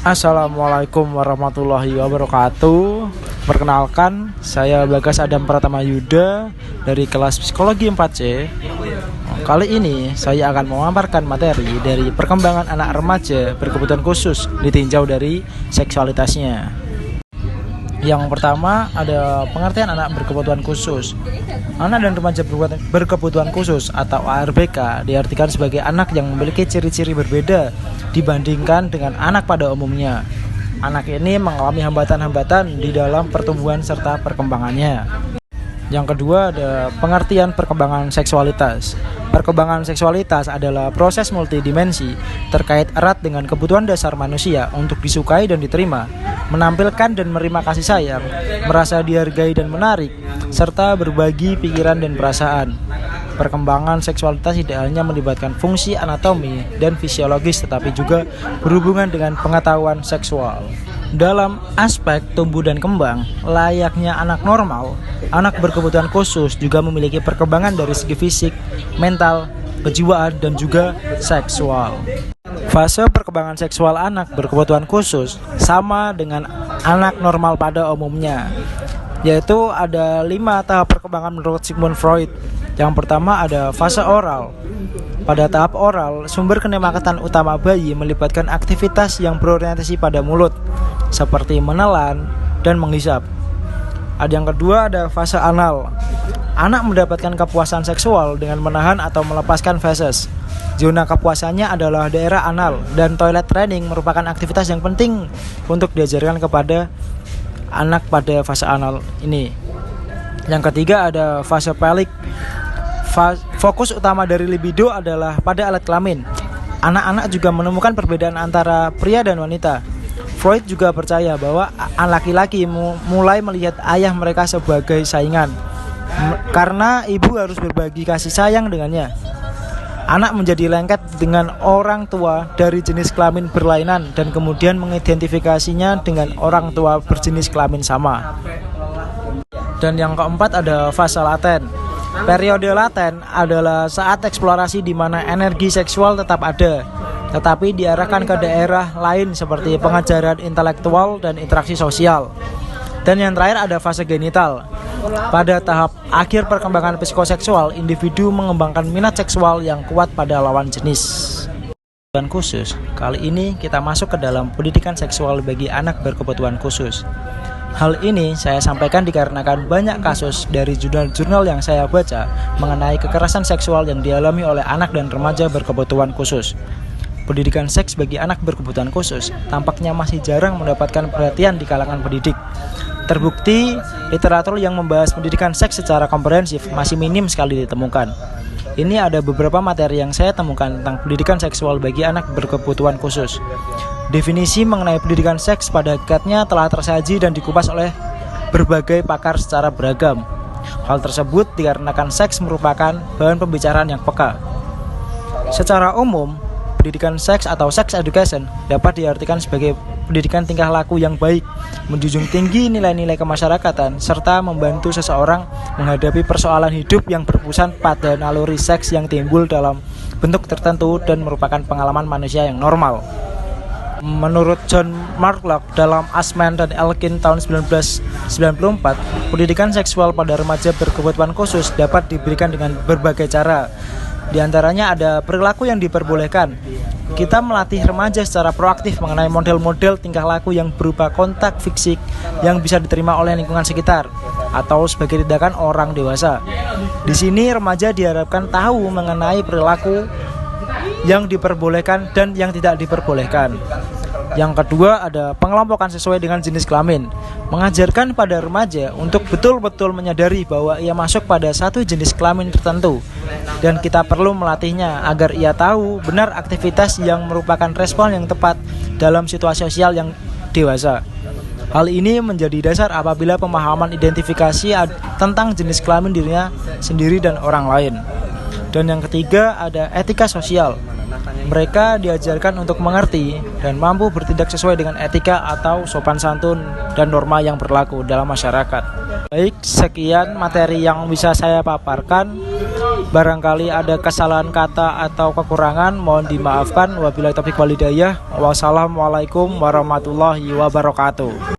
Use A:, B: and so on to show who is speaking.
A: Assalamualaikum warahmatullahi wabarakatuh. Perkenalkan, saya Bagas Adam Pratama Yuda dari kelas Psikologi 4C. Kali ini saya akan memaparkan materi dari perkembangan anak remaja berkebutuhan khusus ditinjau dari seksualitasnya. Yang pertama ada pengertian anak berkebutuhan khusus. Anak dan remaja berkebutuhan khusus atau ARBK diartikan sebagai anak yang memiliki ciri-ciri berbeda dibandingkan dengan anak pada umumnya. Anak ini mengalami hambatan-hambatan di dalam pertumbuhan serta perkembangannya. Yang kedua ada pengertian perkembangan seksualitas. Perkembangan seksualitas adalah proses multidimensi terkait erat dengan kebutuhan dasar manusia untuk disukai dan diterima, menampilkan dan menerima kasih sayang, merasa dihargai dan menarik, serta berbagi pikiran dan perasaan. Perkembangan seksualitas tidak hanya melibatkan fungsi anatomi dan fisiologis tetapi juga berhubungan dengan pengetahuan seksual. Dalam aspek tumbuh dan kembang, layaknya anak normal, anak berkebutuhan khusus juga memiliki perkembangan dari segi fisik, mental, kejiwaan, dan juga seksual. Fase perkembangan seksual anak berkebutuhan khusus sama dengan anak normal pada umumnya, yaitu ada 5 tahap perkembangan menurut Sigmund Freud. Yang pertama ada fase oral. Pada tahap oral, sumber kenikmatan utama bayi melibatkan aktivitas yang berorientasi pada mulut, seperti menelan dan menghisap. Yang kedua ada fase anal. Anak mendapatkan kepuasan seksual dengan menahan atau melepaskan feses. Zona kepuasannya adalah daerah anal, dan toilet training merupakan aktivitas yang penting untuk diajarkan kepada anak pada fase anal ini. Yang ketiga ada fase pelik. Fokus utama dari libido adalah pada alat kelamin. Anak-anak juga menemukan perbedaan antara pria dan wanita. Freud juga percaya bahwa laki-laki mulai melihat ayah mereka sebagai saingan, karena ibu harus berbagi kasih sayang dengannya. Anak menjadi lengket dengan orang tua dari jenis kelamin berlainan dan kemudian mengidentifikasinya dengan orang tua berjenis kelamin sama. Dan yang keempat ada fase laten. Periode laten adalah saat eksplorasi di mana energi seksual tetap ada, tetapi diarahkan ke daerah lain seperti pengajaran intelektual dan interaksi sosial. Dan yang terakhir ada fase genital. Pada tahap akhir perkembangan psikoseksual, individu mengembangkan minat seksual yang kuat pada lawan jenis. Dan khusus, kali ini kita masuk ke dalam pendidikan seksual bagi anak berkebutuhan khusus. Hal ini saya sampaikan dikarenakan banyak kasus dari jurnal-jurnal yang saya baca mengenai kekerasan seksual yang dialami oleh anak dan remaja berkebutuhan khusus. Pendidikan seks bagi anak berkebutuhan khusus tampaknya masih jarang mendapatkan perhatian di kalangan pendidik. Terbukti, literatur yang membahas pendidikan seks secara komprehensif masih minim sekali ditemukan. Ini ada beberapa materi yang saya temukan tentang pendidikan seksual bagi anak berkebutuhan khusus. Definisi mengenai pendidikan seks pada hakikatnya telah tersaji dan dikupas oleh berbagai pakar secara beragam. Hal tersebut dikarenakan seks merupakan bahan pembicaraan yang peka. Secara umum, pendidikan seks atau sex education dapat diartikan sebagai pendidikan tingkah laku yang baik, menjunjung tinggi nilai-nilai kemasyarakatan, serta membantu seseorang menghadapi persoalan hidup yang berpusat pada naluri seks yang timbul dalam bentuk tertentu dan merupakan pengalaman manusia yang normal. Menurut John Marklock dalam Asman dan Elkin tahun 1994, pendidikan seksual pada remaja berkebutuhan khusus dapat diberikan dengan berbagai cara. Di antaranya ada perilaku yang diperbolehkan. Kita melatih remaja secara proaktif mengenai model-model tingkah laku yang berupa kontak fisik yang bisa diterima oleh lingkungan sekitar atau sebagai tindakan orang dewasa. Di sini remaja diharapkan tahu mengenai perilaku yang diperbolehkan dan yang tidak diperbolehkan. Yang kedua ada pengelompokan sesuai dengan jenis kelamin. Mengajarkan pada remaja untuk betul-betul menyadari bahwa ia masuk pada satu jenis kelamin tertentu, dan kita perlu melatihnya agar ia tahu benar aktivitas yang merupakan respon yang tepat dalam situasi sosial yang dewasa. Hal ini menjadi dasar apabila pemahaman identifikasi tentang jenis kelamin dirinya sendiri dan orang lain. Dan yang ketiga ada etika sosial. Mereka diajarkan untuk mengerti dan mampu bertindak sesuai dengan etika atau sopan santun dan norma yang berlaku dalam masyarakat. Baik, sekian materi yang bisa saya paparkan. Barangkali ada kesalahan kata atau kekurangan, mohon dimaafkan. Wabillahi taufiq wal hidayah. Wassalamualaikum warahmatullahi wabarakatuh.